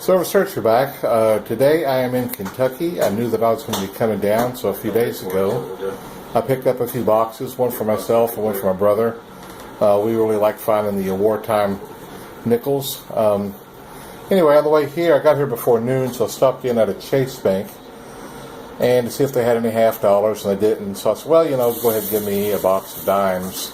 So researcher back. Today I am in Kentucky. I knew that I was going to be coming down, so a few days ago I picked up a few boxes, one for myself and one for my brother. We really like finding the wartime nickels. Anyway, on the way here, I got here before noon, so I stopped in at a Chase Bank and to see if they had any half dollars, and they didn't. So I said, well, go ahead and give me a box of dimes.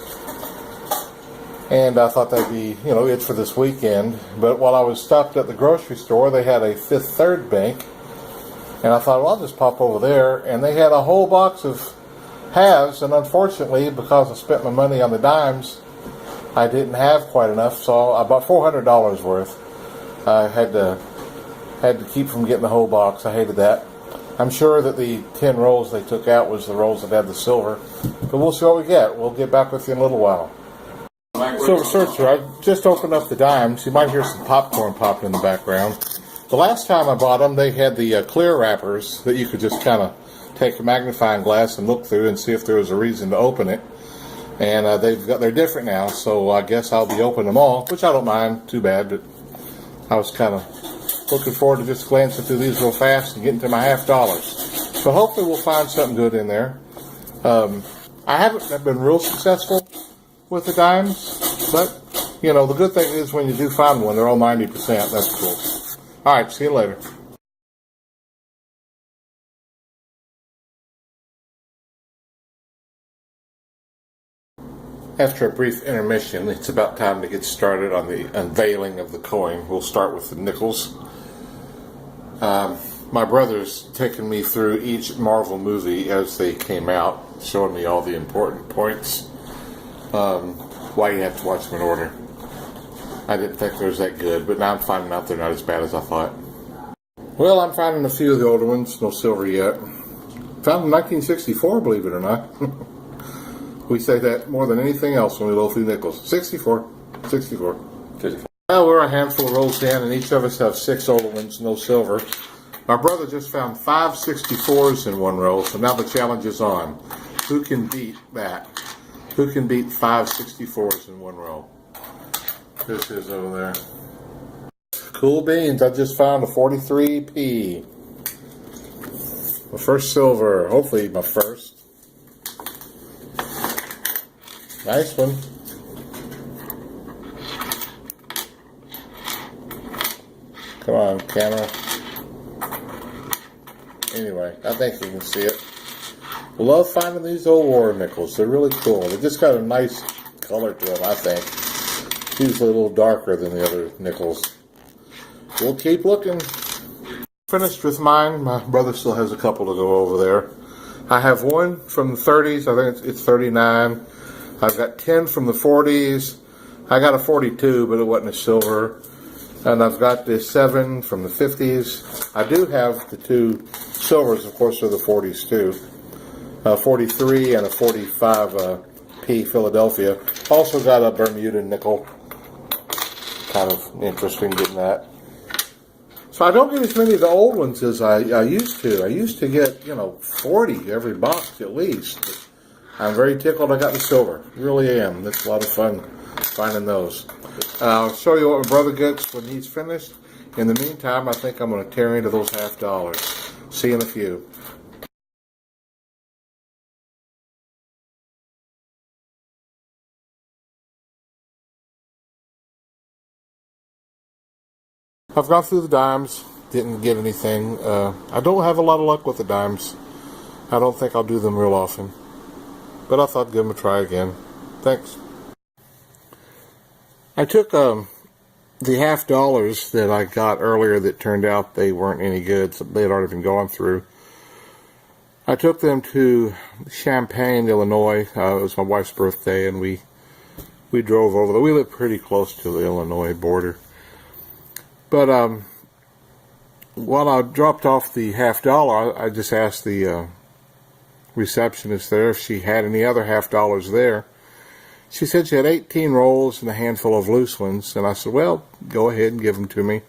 And I thought that'd be, it for this weekend. But while I was stopped at the grocery store, they had a Fifth Third Bank. And I thought, well, I'll just pop over there. And they had a whole box of halves. And unfortunately, because I spent my money on the dimes, I didn't have quite enough. So I bought $400 worth. I had to keep from getting the whole box. I hated that. I'm sure that the 10 rolls they took out was the rolls that had the silver. But we'll see what we get. We'll get back with you in a little while. So, researcher, I just opened up the dimes. You might hear some popcorn popping in the background. The last time I bought them, they had the clear wrappers that you could just kind of take a magnifying glass and look through and see if there was a reason to open it. And they're different now, so I guess I'll be opening them all, which I don't mind too bad. But I was kind of looking forward to just glancing through these real fast and getting to my half dollars. So hopefully we'll find something good in there. I haven't been real successful with the dimes, but the good thing is when you do find one, they're all 90%. That's cool. All right, see you later. After a brief intermission, it's about time to get started on the unveiling of the coin. We'll start with the nickels. My brother's taken me through each Marvel movie as they came out, showing me all the important points. Why you have to watch them in order. I didn't think they was that good, but now I'm finding out they're not as bad as I thought. Well, I'm finding a few of the older ones, no silver yet. Found in 1964, believe it or not. We say that more than anything else when we go through nickels. 64. Well, we're a handful of rolls in, and each of us have 6 older ones, no silver. My brother just found 5 64s in one roll, so now the challenge is on. Who can beat that? Who can beat 5 64s in one row? This is over there. Cool beans. I just found a 43p. My first silver. Hopefully my first. Nice one. Come on, camera. Anyway, I think you can see it. Love finding these old war nickels. They're really cool. They just got a nice color to them, I think. Usually a little darker than the other nickels. We'll keep looking. Finished with mine. My brother still has a couple to go over there. I have one from the 30s. I think it's 39. I've got 10 from the 40s. I got a 42, but it wasn't a silver. And I've got this 7 from the 50s. I do have the 2 silvers, of course, are the 40s too. 43 and a 45p Philadelphia. Also got a Bermuda nickel. Kind of interesting getting that. So I don't get as many of the old ones as I used to. I used to get, 40 every box at least. But I'm very tickled I got the silver. Really am. It's a lot of fun finding those. I'll show you what my brother gets when he's finished. In the meantime, I think I'm going to tear into those half dollars. See you in a few. I've gone through the dimes, didn't get anything. I don't have a lot of luck with the dimes. I don't think I'll do them real often. But I thought I'd give them a try again. Thanks. I took the half dollars that I got earlier that turned out they weren't any good. So they had already been gone through. I took them to Champaign, Illinois. It was my wife's birthday, and we drove over there. We live pretty close to the Illinois border. But while I dropped off the half dollar, I just asked the receptionist there if she had any other half dollars there. She said she had 18 rolls and a handful of loose ones. And I said, well, go ahead and give them to me.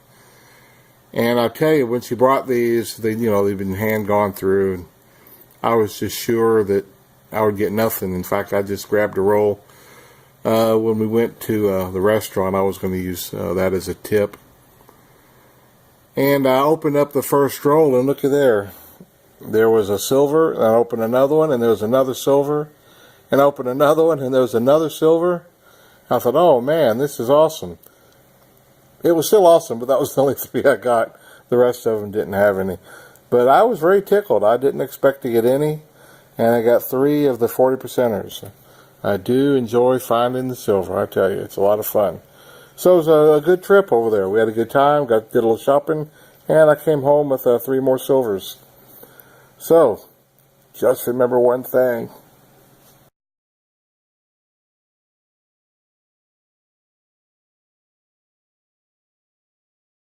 And I tell you, when she brought these, they've been hand gone through. And I was just sure that I would get nothing. In fact, I just grabbed a roll. When we went to the restaurant, I was going to use that as a tip. And I opened up the first roll, and look at there. There was a silver, and I opened another one, and there was another silver, and I opened another one, and there was another silver. I thought, oh man, this is awesome. It was still awesome, but that was the only 3 I got. The rest of them didn't have any. But I was very tickled. I didn't expect to get any, and I got 3 of the 40%ers. I do enjoy finding the silver, I tell you. It's a lot of fun. So it was a good trip over there. We had a good time, did a little shopping, and I came home with 3 more silvers. So, just remember one thing.